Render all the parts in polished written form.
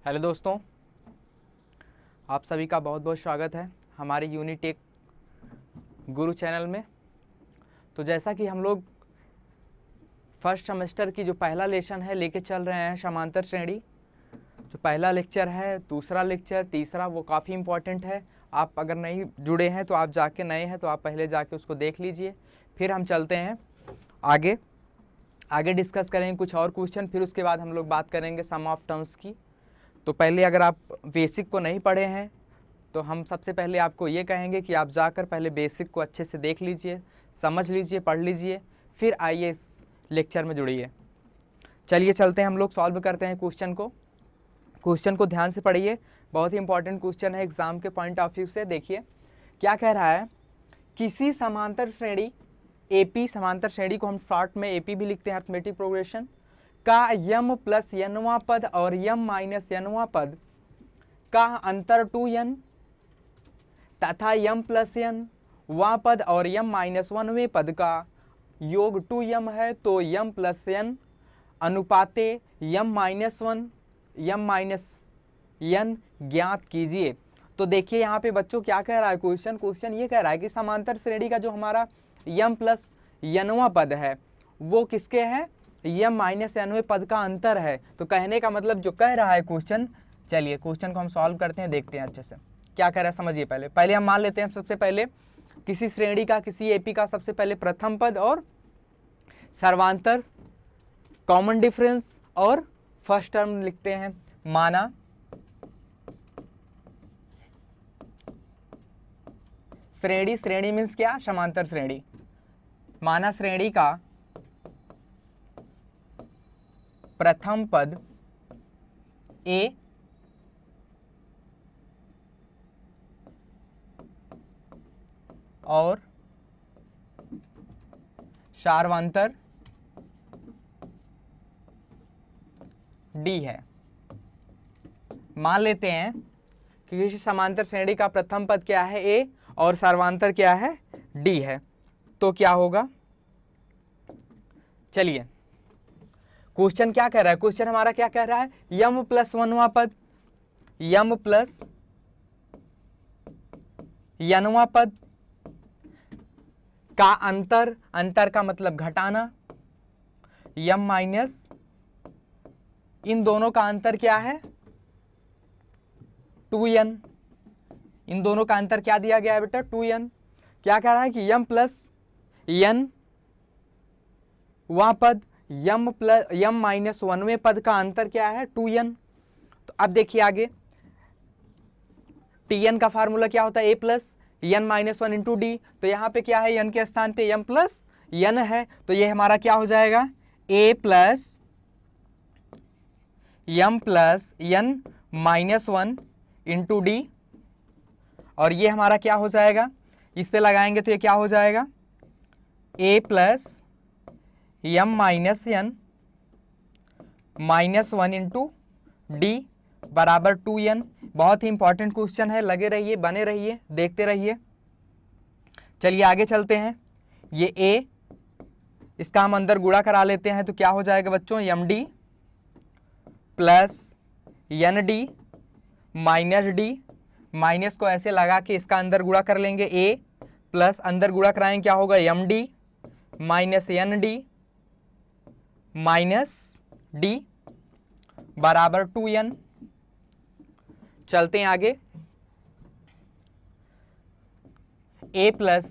Hello दोस्तों, आप सभी का बहुत बहुत स्वागत है हमारे यूनिटेक गुरु चैनल में। तो जैसा कि हम लोग फर्स्ट सेमेस्टर की जो पहला लेसन है लेके चल रहे हैं समांतर श्रेणी, जो पहला लेक्चर है, दूसरा लेक्चर, तीसरा, वो काफ़ी इम्पॉर्टेंट है। आप अगर नहीं जुड़े हैं तो आप जाके नए हैं तो आप पहले जाके उसको देख लीजिए। फिर हम चलते हैं आगे डिस्कस करेंगे कुछ और क्वेश्चन, फिर उसके बाद हम लोग बात करेंगे सम ऑफ टर्म्स की। तो पहले अगर आप बेसिक को नहीं पढ़े हैं तो हम सबसे पहले आपको ये कहेंगे कि आप जाकर पहले बेसिक को अच्छे से देख लीजिए, समझ लीजिए, पढ़ लीजिए, फिर आइए इस लेक्चर में जुड़िए। चलिए चलते हैं, हम लोग सॉल्व करते हैं क्वेश्चन को ध्यान से पढ़िए। बहुत ही इंपॉर्टेंट क्वेश्चन है एग्जाम के पॉइंट ऑफ व्यू से। देखिए क्या कह रहा है, किसी समांतर श्रेणी एपी, समांतर श्रेणी को हम शॉर्ट में एपी भी लिखते हैं, अर्थमेटिक प्रोग्रेशन का यम प्लस यनवा पद और यम माइनस यनवा पद का अंतर 2n तथा यम प्लस यन वा पद और यम माइनस 1वें पद का योग 2m है, तो यम प्लस यन अनुपाते यम माइनस 1 यम माइनस यन ज्ञात कीजिए। तो देखिए यहाँ पे बच्चों क्या कह रहा है क्वेश्चन ये कह रहा है कि समांतर श्रेणी का जो हमारा यम प्लस यनवा पद है वो किसके है, यम माइनस यनवे पद का अंतर है। तो कहने का मतलब जो कह रहा है क्वेश्चन, चलिए क्वेश्चन को हम सॉल्व करते हैं, देखते हैं अच्छे से क्या कह रहा है। समझिए, पहले हम मान लेते हैं सबसे पहले किसी श्रेणी का, किसी एपी का सबसे पहले प्रथम पद और सर्वांतर, कॉमन डिफरेंस और फर्स्ट टर्म लिखते हैं। माना श्रेणी मीन्स क्या, समांतर श्रेणी। माना श्रेणी का प्रथम पद ए और सार्वंतर डी है। मान लेते हैं कि किसी समांतर श्रेणी का प्रथम पद क्या है, ए, और सर्वांतर क्या है, डी है। तो क्या होगा, चलिए क्वेश्चन क्या कह रहा है, क्वेश्चन हमारा क्या कह रहा है, यम प्लस वनवा पद, यम प्लस यनवा पद का अंतर का मतलब घटाना, यम माइनस इन दोनों का अंतर क्या है 2n। इन दोनों का अंतर क्या दिया गया है बेटा, 2n। क्या कह रहा है कि यम प्लस यन वह पद, यम माइनस 1वें पद का अंतर क्या है 2n। तो अब देखिए आगे, tn का फार्मूला क्या होता है, a plus n minus 1 into D. तो यहाँ पे क्या है, यन के स्थान पे यम प्लस यन है, तो ये हमारा क्या हो जाएगा, a plus m plus n minus 1 into d. और ये हमारा क्या हो जाएगा, इस पे लगाएंगे तो ये क्या हो जाएगा, a plus m minus n minus 1 into d बराबर 2n। बहुत ही इंपॉर्टेंट क्वेश्चन है, लगे रहिए, बने रहिए, देखते रहिए। चलिए आगे चलते हैं। ये a, इसका हम अंदर गुणा करा लेते हैं, तो क्या हो जाएगा बच्चों, यम डी प्लस यन डी माइनस डी, माइनस को ऐसे लगा के इसका अंदर गुणा कर लेंगे, a प्लस अंदर गुणा कराएंगे क्या होगा, यम डी माइनस यन डी माइनस डी बराबर 2n। चलते हैं आगे, a plus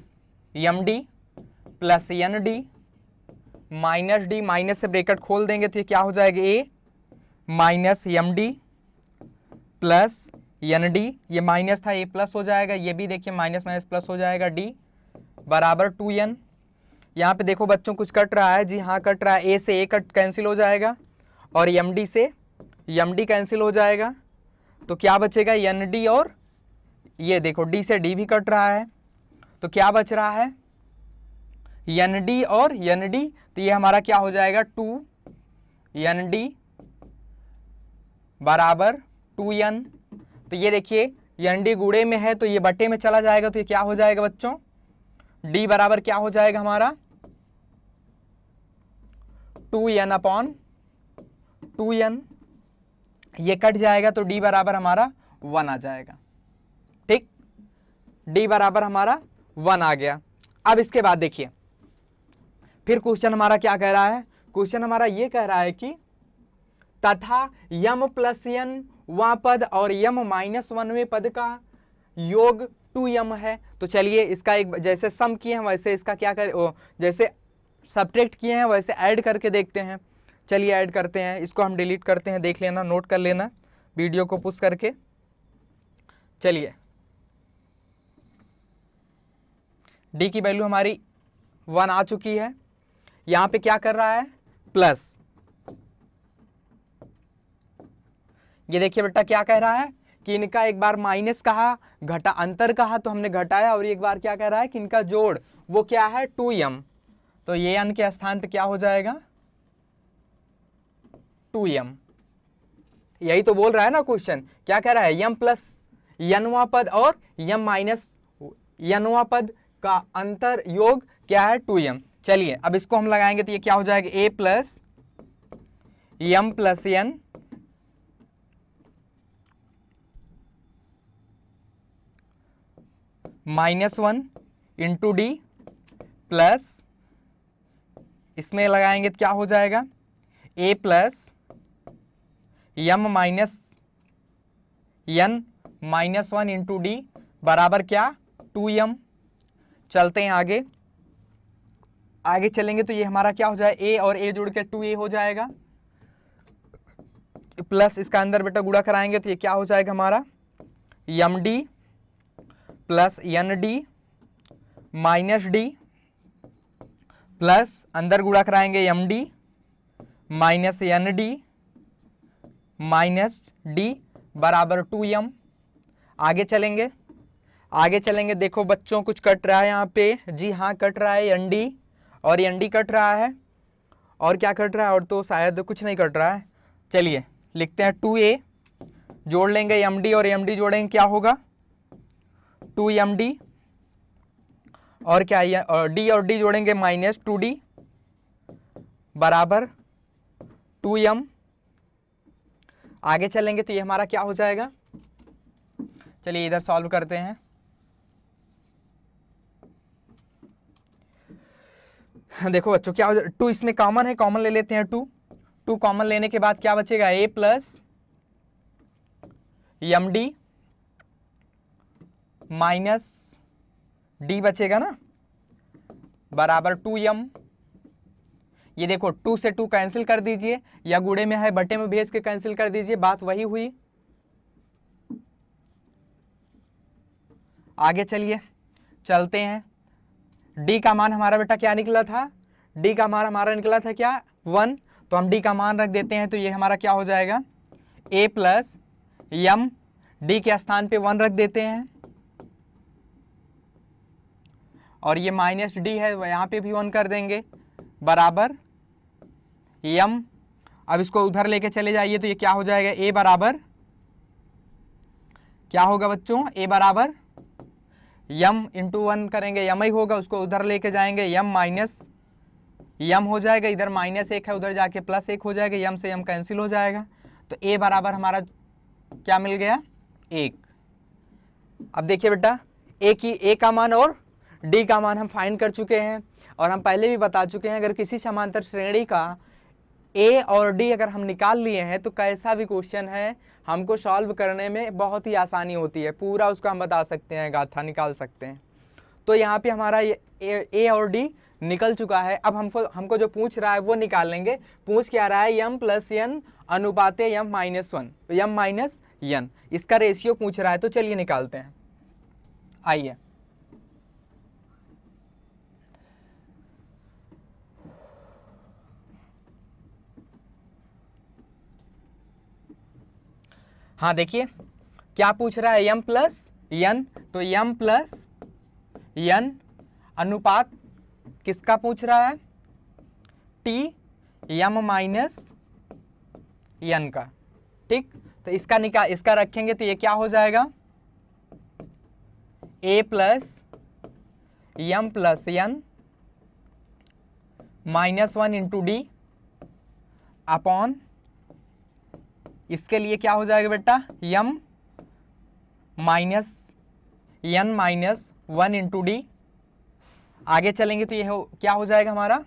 M D plus N D minus D, minus से ब्रैकेट खोल देंगे तो ये क्या हो जाएगा, a minus M D plus N D, ये माइनस था, a प्लस हो जाएगा, ये भी देखिए माइनस माइनस प्लस हो जाएगा, d बराबर 2n। यहाँ पे देखो बच्चों कुछ कट रहा है, जी हाँ कट रहा है, a से a कट कैंसिल हो जाएगा और यम डी से यम डी कैंसिल हो जाएगा, तो क्या बचेगा, यन डी, और ये देखो d से d भी कट रहा है, तो क्या बच रहा है, यन डी और यन डी। तो ये हमारा क्या हो जाएगा, 2 यन डी बराबर 2n। तो ये देखिए यन डी गुणे में है तो ये बटे में चला जाएगा, तो ये क्या हो जाएगा बच्चों, d बराबर क्या हो जाएगा हमारा, 2n अपॉन 2n। ये कट जाएगा तो डी बराबर हमारा 1 आ जाएगा। ठीक, डी बराबर हमारा 1 आ गया। अब इसके बाद देखिए फिर क्वेश्चन हमारा क्या कह रहा है, क्वेश्चन हमारा ये कह रहा है कि तथा यम प्लस एन वां पद और यम माइनस 1वें पद का योग 2m है। तो चलिए इसका एक जैसे सम किए हैं वैसे इसका क्या करें, जैसे सब्ट्रैक्ट किए हैं वैसे ऐड करके देखते हैं। चलिए ऐड करते हैं, इसको हम डिलीट करते हैं, देख लेना, नोट कर लेना वीडियो को पुश करके। चलिए डी की वैल्यू हमारी 1 आ चुकी है। यहाँ पे क्या कर रहा है, प्लस। ये देखिए बेटा क्या कह रहा है कि इनका एक बार माइनस कहा, घटा, अंतर कहा तो हमने घटाया, और एक बार क्या कह रहा है कि इनका जोड़ वो क्या है 2m। तो ये n के स्थान पे क्या हो जाएगा 2m। यही तो बोल रहा है ना क्वेश्चन, क्या कह रहा है m प्लस nवां पद और m माइनस nवां पद का अंतर योग क्या है 2m। चलिए अब इसको हम लगाएंगे तो ये क्या हो जाएगा a plus m plus n -1 into D plus, इसमें लगाएंगे तो क्या हो जाएगा a plus m minus n -1 into d बराबर क्या 2m। चलते हैं आगे, आगे चलेंगे तो ये हमारा क्या हो जाएगा a और a जुड़ के 2a हो जाएगा, प्लस इसका अंदर बेटा गुणा कराएंगे तो ये क्या हो जाएगा हमारा md plus nd minus D plus अंदर गुणा कराएंगे md minus nd minus D बराबर 2m। आगे चलेंगे, आगे चलेंगे, देखो बच्चों कुछ कट रहा है यहाँ पे, जी हाँ कट रहा है nd और nd कट रहा है, और क्या कट रहा है, और तो शायद कुछ नहीं कट रहा है। चलिए लिखते हैं 2a, जोड़ लेंगे md और md जोड़ेंगे क्या होगा 2md, और क्या है d और d जोड़ेंगे माइनस 2d बराबर 2m। आगे चलेंगे तो ये हमारा क्या हो जाएगा, चलिए इधर सॉल्व करते हैं। देखो बच्चों क्या हो जाएगा, 2 इसमें कॉमन है, कॉमन ले लेते हैं 2 कॉमन लेने के बाद क्या बचेगा a plus md minus D बचेगा ना बराबर 2m। ये देखो 2 से 2 कैंसिल कर दीजिए, या गुणे में है बटे में भेज के कैंसिल कर दीजिए, बात वही हुई। आगे चलिए चलते हैं, d का मान हमारा बेटा क्या निकला था, d का मान हमारा निकला था क्या 1, तो हम d का मान रख देते हैं तो ये हमारा क्या हो जाएगा a प्लस m, d के स्थान पे 1 रख देते हैं, और ये माइनस डी है यहाँ पे भी 1 कर देंगे बराबर m। अब इसको उधर लेके चले जाइए तो ये क्या हो जाएगा a बराबर क्या होगा बच्चों, a बराबर m इंटू 1 करेंगे m ही होगा, उसको उधर लेके जाएंगे m माइनस m हो जाएगा, इधर -1 है उधर जाके +1 हो जाएगा, m से m कैंसिल हो जाएगा, तो a बराबर हमारा क्या मिल गया 1। अब देखिए बेटा a का मान और d का मान हम फाइंड कर चुके हैं, और हम पहले भी बता चुके हैं अगर किसी समांतर श्रेणी का a और d अगर हम निकाल लिए हैं तो कैसा भी क्वेश्चन है हमको सॉल्व करने में बहुत ही आसानी होती है, पूरा उसका हम बता सकते हैं, गाथा निकाल सकते हैं। तो यहाँ पे हमारा ये a और d निकल चुका है। अब हमको जो पूछ रहा है वो निकाल लेंगे। पूछ क्या रहा है m plus n अनुपाते m minus 1, m minus n, इसका रेशियो पूछ रहा है, तो चलिए निकालते हैं। आइए हाँ देखिए क्या पूछ रहा है m प्लस n, तो m प्लस n अनुपात किसका पूछ रहा है t m माइनस n का। ठीक, तो इसका रखेंगे तो ये क्या हो जाएगा a plus m plus n -1 into D upon इसके लिए क्या हो जाएगा बेटा, m minus n minus 1 into D. आगे चलेंगे तो ये क्या हो जाएगा हमारा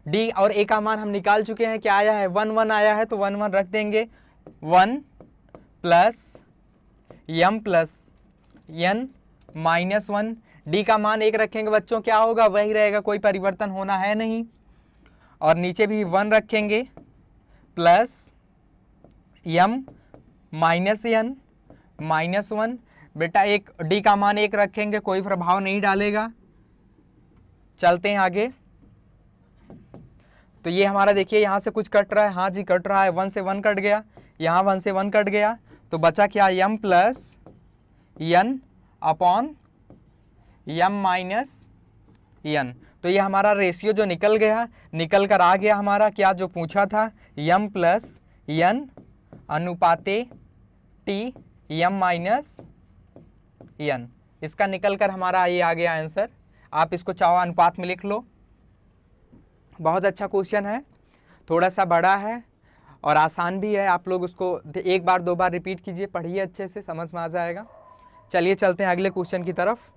d, और a का मान हम निकाल चुके हैं, क्या आया है 1 1 आया है, तो 1 1 रख देंगे। 1 plus m plus n minus 1, d का मान 1 रखेंगे बच्चों, क्या होगा वही रहेगा, कोई परिवर्तन होना है नहीं। और नीचे भी 1 रखेंगे plus m minus n minus 1, बेटा एक d का मान 1 रखेंगे, कोई प्रभाव नहीं डालेगा। चलते हैं आगे। तो ये हमारा देखिए यहाँ से कुछ कट रहा है, हाँ जी कट रहा है, 1 से 1 कट गया, यहाँ 1 से 1 कट गया, तो बचा क्या m plus n upon m minus n। तो ये हमारा रेशियो जो निकल गया, निकल कर आ गया हमारा क्या जो पूछा था, m plus n अनुपाते t m minus n। इसका निकल कर हमारा ये आ गया आंसर। आप इसको चाहो अनुपात में लिख लो। बहुत अच्छा क्वेश्चन है, थोड़ा सा बड़ा है और आसान भी है। आप लोग उसको एक बार दो बार रिपीट कीजिए, पढ़िए अच्छे से, समझ में आ जाएगा। चलिए चलते हैं अगले क्वेश्चन की तरफ।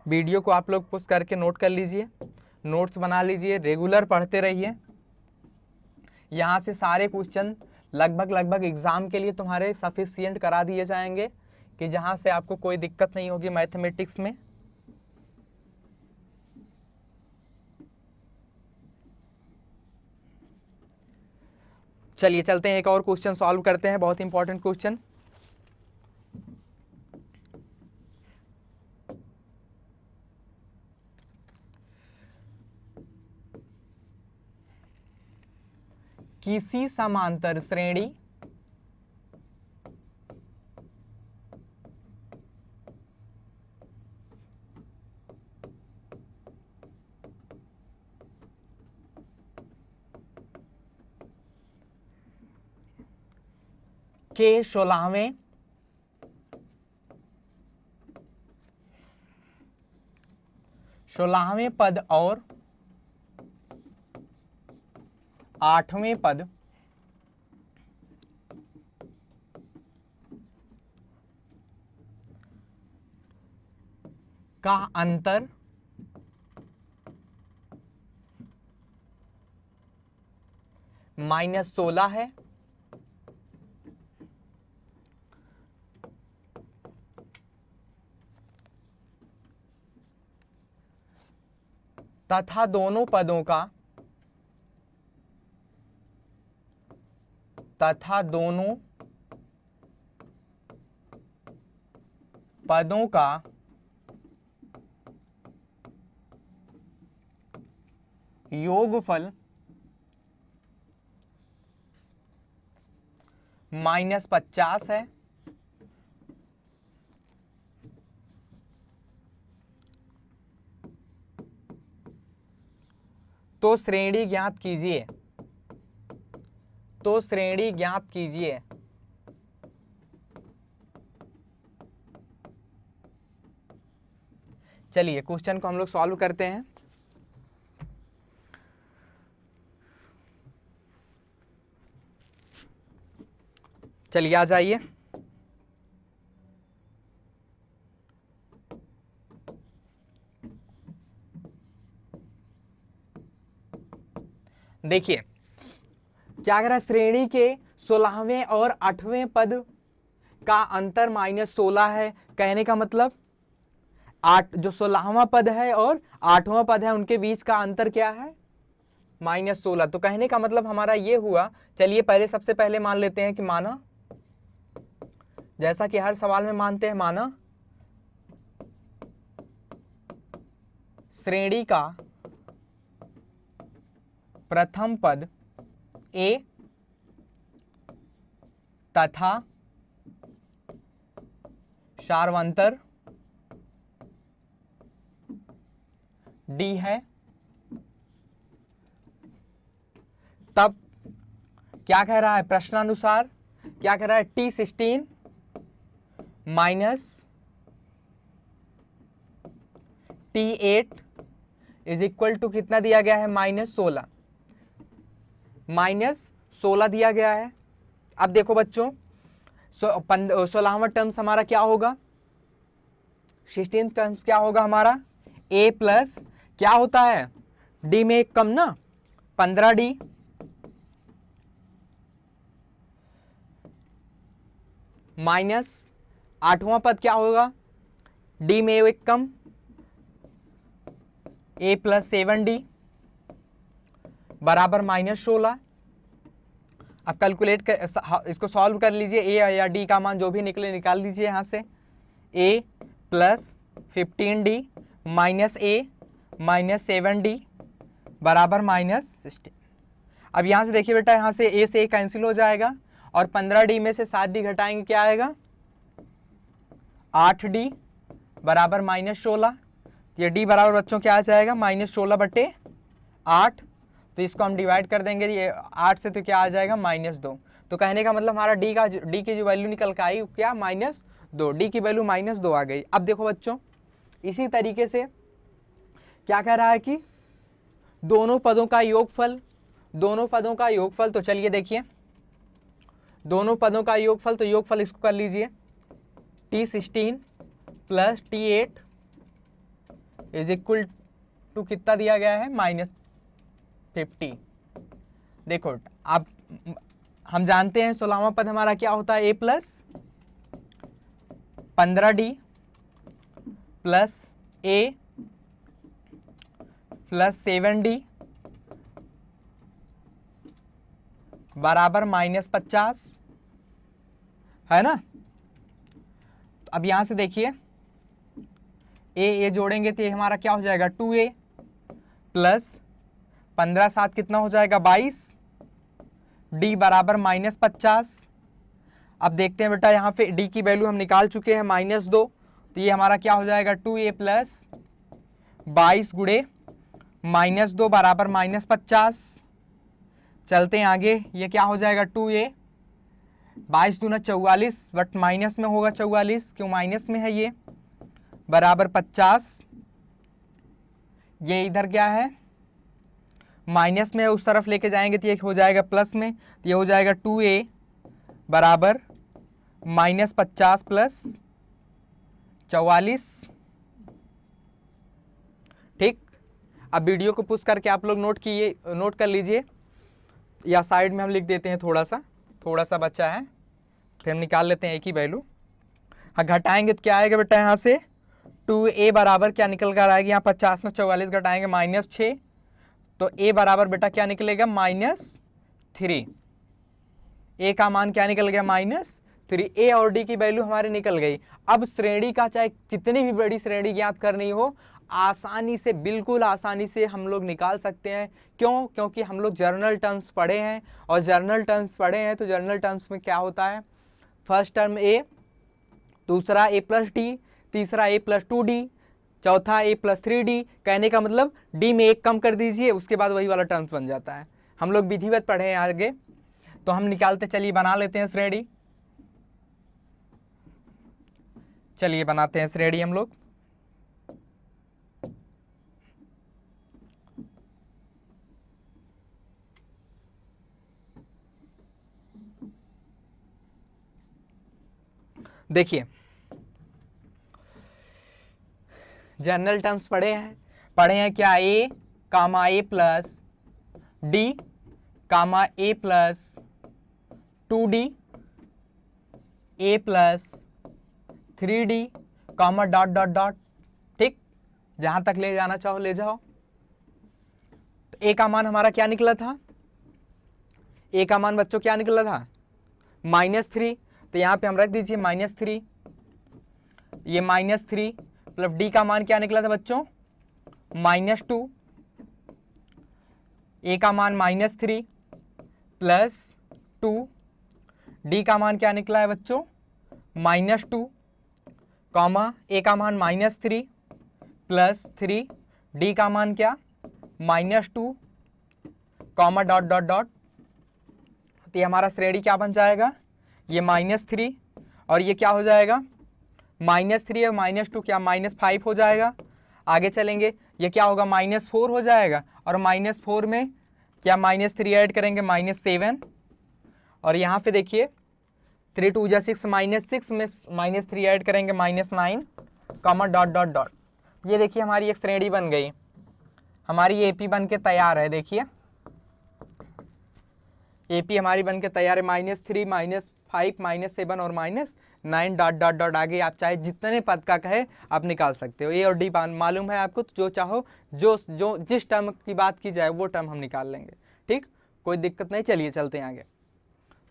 वीडियो को आप लोग पुश करके नोट कर लीजिए, नोट्स बना लीजिए, रेगुलर पढ़ते रहिए। यहाँ से सारे क्वेश्चन लगभग एग्जाम के लिए तुम्हारे सफिशिएंट करा दिए जाएंगे, कि जहाँ से आपको कोई दिक्कत नहीं होगी मैथमेटिक्स में। चलिए चलते हैं, एक और क्वेश्चन सॉल्व करते हैं, बहुत इंपॉर्टेंट क्वेश्चन। किसी समांतर श्रेणी के 16वें पद और 8वें पद का अंतर -16 है, तथा दोनों पदों का योगफल -50 है। तो श्रेणी ज्ञात कीजिए, चलिए क्वेश्चन को हम लोग सॉल्व करते हैं। चलिए आ जाइए। देखिए क्या कह रहा है, श्रेणी के 16वें और 8वें पद का अंतर -16 है। कहने का मतलब 8 जो 16वां पद है और 8वां पद है उनके बीच का अंतर क्या है, -16। तो कहने का मतलब हमारा ये हुआ, चलिए पहले सबसे पहले मान लेते हैं कि माना, जैसा कि हर सवाल में मानते हैं, माना श्रेणी का प्रथम पद A तथा सार्वंतर D है। तब क्या कह रहा है प्रश्नानुसार, क्या कह रहा है T16 minus T8 is equal to कितना दिया गया है, -16, -16 दिया गया है। अब देखो बच्चों 16वां टर्म्स हमारा क्या होगा, 16th टर्म्स क्या होगा हमारा, a प्लस क्या होता है, d में एक कम ना, 15d माइनस 8वां पद क्या होगा, d में एक कम, a प्लस 7d बराबर -16। अब कैलकुलेट कर, इसको सॉल्व कर लीजिए, a या d का मान जो भी निकले निकाल लीजिए यहाँ से, a plus 15d minus a minus 7d बराबर -16। अब यहाँ से देखिए बेटा, यहाँ से a से a कैंसिल हो जाएगा और 15d में से 7d घटाएंगे क्या आएगा, 8d बराबर -16। ये d बराबर बच्चों क्या आ जाएगा, -16/8। तो इसको हम डिवाइड कर देंगे, ये 8 से तो क्या आ जाएगा, -2। तो कहने का मतलब हमारा d की जो वैल्यू निकल के आई क्या, -2, d की वैल्यू -2 आ गई। अब देखो बच्चों इसी तरीके से क्या कह रहा है कि दोनों पदों का योगफल, तो चलिए देखिए दोनों पदों का योगफल, तो योगफल इसको कर लीजिए, T16 plus T8 is equal to कितना दिया गया है, -50। देखो अब हम जानते हैं 16वां पद हमारा क्या होता है, a plus 15d plus a plus 7d बराबर -50 है ना। तो अब यहां से देखिए a जोड़ेंगे तो ये हमारा क्या हो जाएगा, 2a प्लस 15 7 कितना हो जाएगा, 22, d बराबर -50। अब देखते हैं बेटा यहाँ पे d की वैल्यू हम निकाल चुके हैं -2, तो ये हमारा क्या हो जाएगा, 2a प्लस 22 गुणे -2 बराबर -50। चलते हैं आगे, ये क्या हो जाएगा, 2a 22 दूना 44, बट माइनस में होगा 44, क्यों माइनस में है ये, बराबर 50। ये इधर क्या है, माइनस में, उस तरफ लेके जाएंगे तो ये हो जाएगा प्लस में, तो ये हो जाएगा 2a बराबर -50 प्लस 44। ठीक, अब वीडियो को पुश करके आप लोग नोट कर लीजिए, या साइड में हम लिख देते हैं, थोड़ा सा बचा है, फिर हम निकाल लेते हैं एक ही वैल्यू। हाँ घटाएंगे तो क्या आएगा बेटा, यहाँ से 2a बराबर क्या निकल कर आएगा, यहाँ 50 में 44 घटाएंगे -6, तो a बराबर बेटा क्या निकलेगा, -3। a का मान क्या निकल गया, -3। a और d की वैल्यू हमारी निकल गई। अब श्रेणी का चाहे कितनी भी बड़ी श्रेणी ज्ञात करनी हो, आसानी से, बिल्कुल आसानी से हम लोग निकाल सकते हैं। क्यों, क्योंकि हम लोग जर्नल टर्म्स पढ़े हैं, और जर्नल टर्म्स में क्या होता है, फर्स्ट टर्म a, दूसरा a प्लस d, तीसरा a प्लस 2d, चौथा a प्लस 3d। कहने का मतलब d में एक कम कर दीजिए, उसके बाद वही वाला टर्म्स बन जाता है। हम लोग विधिवत पढ़े हैं आगे, तो हम निकालते, चलिए बना लेते हैं श्रेणी। चलिए बनाते हैं श्रेणी हम लोग। देखिए जनरल टर्म्स पढ़े हैं क्या, a comma a plus d comma a plus 2d, a plus 3d comma dot dot dot. ठीक, जहां तक ले जाना चाहो ले जाओ। तो a का मान हमारा क्या निकला था, a का मान बच्चों क्या निकला था, -3। तो यहाँ पे हम रख दीजिए -3, ये -3 प्लस d का मान क्या निकला था बच्चों, -2। a का मान -3 प्लस 2, d का मान क्या निकला है बच्चों, -2, कॉमा a का मान -3 प्लस 3, d का मान क्या, -2, कॉमा डॉट डॉट डॉट। तो ये हमारा श्रेणी क्या बन जाएगा, ये -3 और ये क्या हो जाएगा, -3 और -2 क्या, -5 हो जाएगा। आगे चलेंगे, ये क्या होगा, -4 हो जाएगा, और -4 में क्या -3 ऐड करेंगे, -7, और यहाँ पे देखिए 3 2 जा 6, -6 में -3 ऐड करेंगे, -9, कॉमा डॉट डॉट डॉट। ये देखिए हमारी एक श्रेणी बन गई, हमारी एपी बन के तैयार है। देखिए एपी हमारी बन के तैयार है, -3 -5 -7 और -9 डॉट डॉट डॉट। आगे आप चाहे जितने पद का कहे आप निकाल सकते हो। ए और डी मालूम है आपको, तो जो चाहो जो जिस टर्म की बात की जाए वो टर्म हम निकाल लेंगे, ठीक, कोई दिक्कत नहीं। चलिए चलते हैं आगे।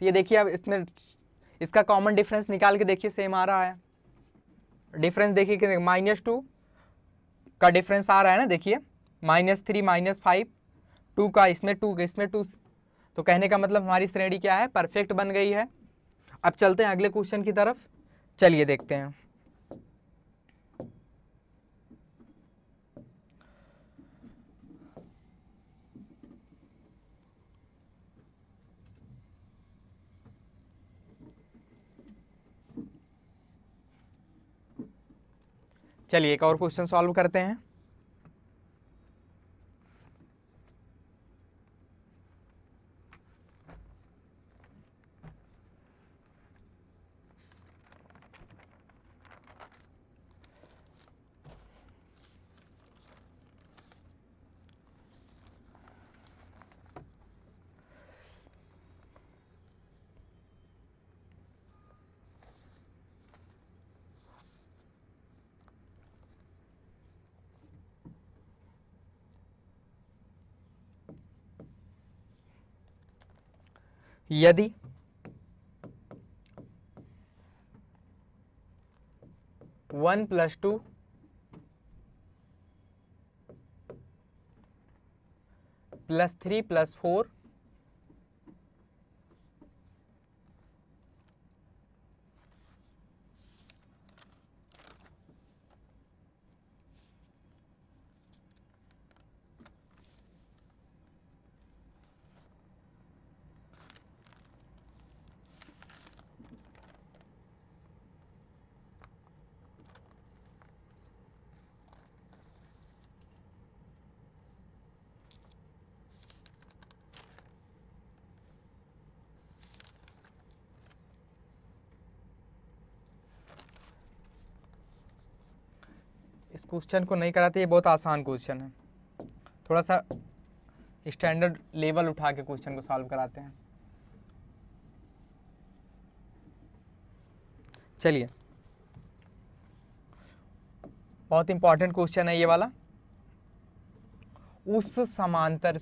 तो ये देखिए अब इसमें इसका कॉमन डिफरेंस निकाल के देखिए, सेम आ रहा है। डिफरेंस देखिए कि -2 का डिफरेंस आ रहा है ना, देखिए -3 -5, 2 का इसमें 2 तो कहने का मतलब हमारी श्रेणी क्या है, परफेक्ट बन गई है। अब चलते हैं अगले क्वेश्चन की तरफ, चलिए देखते हैं। चलिए एक और क्वेश्चन सॉल्व करते हैं। यदि वन + 2 + 3 + 4 इस क्वेश्चन को नहीं कराते, ये बहुत आसान क्वेश्चन है, थोड़ा सा स्टैंडर्ड लेवल उठा के क्वेश्चन को सॉल्व कराते हैं। चलिए बहुत इंपॉर्टेंट क्वेश्चन है ये वाला। उस समांतर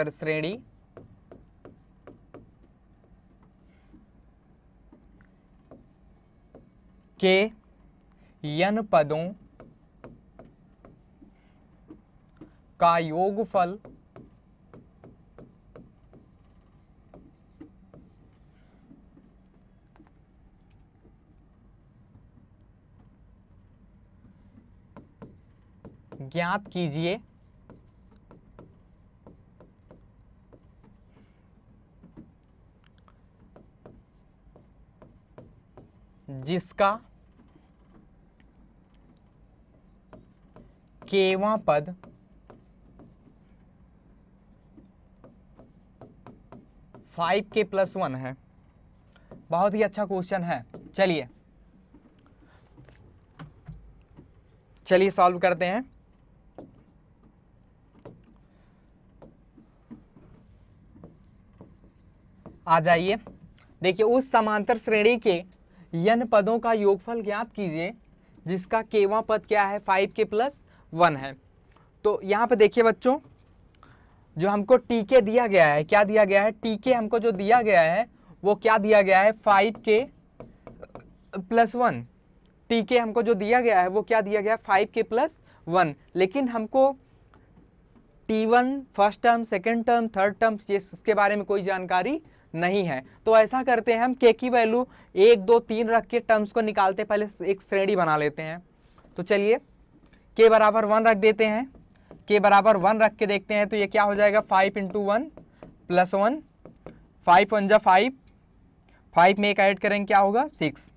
श्रेणी के n पदों का योगफल ज्ञात कीजिए जिसका केवां पद k + 1 है। बहुत ही अच्छा क्वेश्चन है। चलिए सॉल्व करते हैं। आ जाइए, देखिए उस समांतर श्रेणी के n पदों का योगफल ज्ञात कीजिए जिसका केवां पद क्या है, 5k + 1 है। तो यहाँ पे देखिए बच्चों, जो हमको tk दिया गया है, क्या दिया गया है, tk हमको जो दिया गया है वो क्या दिया गया है, 5k + 1। tk हमको जो दिया गया है वो क्या दिया गया है, 5k + 1। लेकिन हमको t1 first term, second term, third term, इसके बारे में कोई जानकारी नहीं है। तो ऐसा करते हैं, हम k की वैल्यू 1 2 3 रख के टर्म्स को निकालते, पहले एक श्रेणी बना लेते हैं। तो चलिए k = 1 रख देते हैं, k = 1 रख के देखते हैं। तो ये क्या हो जाएगा, 5 × 1 + 1, 5 × 1 = 5, 5 में एक ऐड करेंगे क्या होगा 6।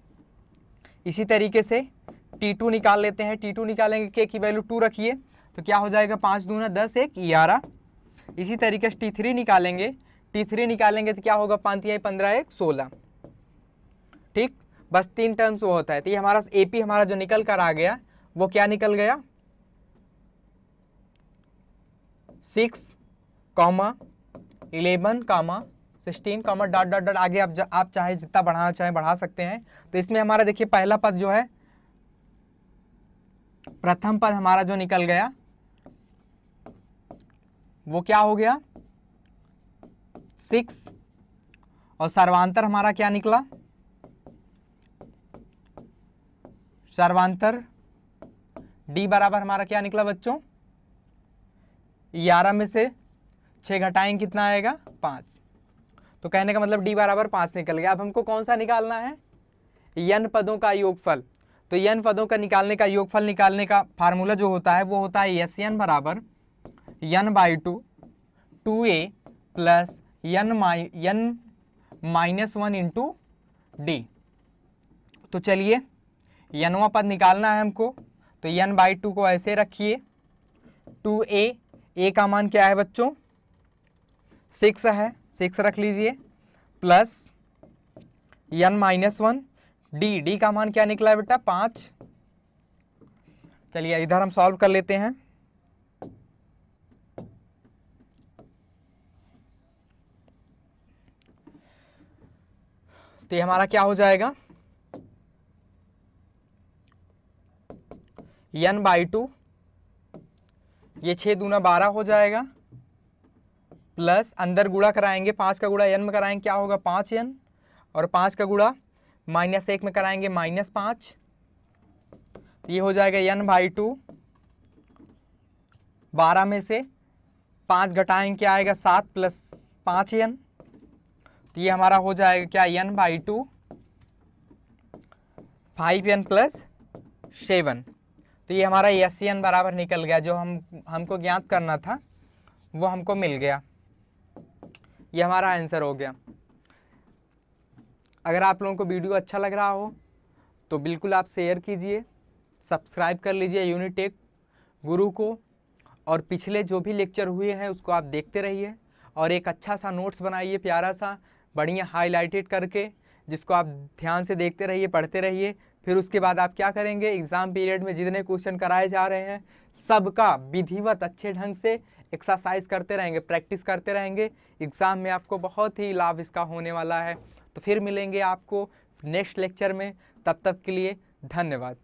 इसी तरीके से T2 निकाल लेते हैं। T2 निकालेंगे K की वैल्यू 2 रखिए तो क्या हो जाएगा 5 दूना 10 1 11। इसी तरीके से T3 निकालेंगे। T3 निकालेंगे तो क्या होगा 5 या 15 1 16। ठीक, बस 3 टर्म्स वो होता है। तो ये हमारा AP हमारा जो निकल कर आ गया वो क्या निकल गया 6, 11, 16, डॉट डॉट डॉट आगे आप चाहे जितना बढ़ाना चाहे बढ़ा सकते हैं। तो इसमें हमारा देखिए पहला पद जो है, प्रथम पद हमारा जो निकल गया वो क्या हो गया 6 और सर्वांतर हमारा क्या निकला, सर्वांतर D बराबर हमारा क्या निकला बच्चों 11 में से 6 घटाएंगे कितना आएगा 5। तो कहने का मतलब D बराबर 5 निकल गया। अब हमको कौन सा निकालना है n पदों का योगफल। तो n पदों का निकालने का योगफल निकालने का फार्मूला जो होता है वो होता है Sn बराबर n/2 2a plus n -1 into D. तो चलिए nवां पद निकालना है हमको। तो n/2 को ऐसे रखिए 2a, a का मान क्या है बच्चों 6 है, 6 रख लीजिए प्लस n-1 d का मान क्या निकला है बेटा 5। चलिए इधर हम सॉल्व कर लेते हैं। तो ये हमारा क्या हो जाएगा n/2, ये 6 दूना 12 हो जाएगा प्लस अंदर गुणा कराएंगे 5 का गुणा n में कराएंगे क्या होगा 5n और 5 का गुणा -1 में कराएंगे -5। ये हो जाएगा n/2, 12 में से 5 घटाएंगे क्या आएगा 7 प्लस 5n। तो ये हमारा हो जाएगा क्या n/2 5n प्लस 7। तो ये हमारा Sn बराबर निकल गया। जो हमको ज्ञात करना था वो हमको मिल गया। ये हमारा आंसर हो गया। अगर आप लोगों को वीडियो अच्छा लग रहा हो तो बिल्कुल आप शेयर कीजिए, सब्सक्राइब कर लीजिए यूनिटेक गुरु को, और पिछले जो भी लेक्चर हुए हैं उसको आप देखते रहिए और एक अच्छा सा नोट्स बनाइए प्यारा सा बढ़िया हाईलाइटेड करके, जिसको आप ध्यान से देखते रहिए पढ़ते रहिए। फिर उसके बाद आप क्या करेंगे एग्ज़ाम पीरियड में जितने क्वेश्चन कराए जा रहे हैं सबका विधिवत अच्छे ढंग से एक्सरसाइज करते रहेंगे, प्रैक्टिस करते रहेंगे। एग्ज़ाम में आपको बहुत ही लाभ इसका होने वाला है। तो फिर मिलेंगे आपको नेक्स्ट लेक्चर में, तब तक के लिए धन्यवाद।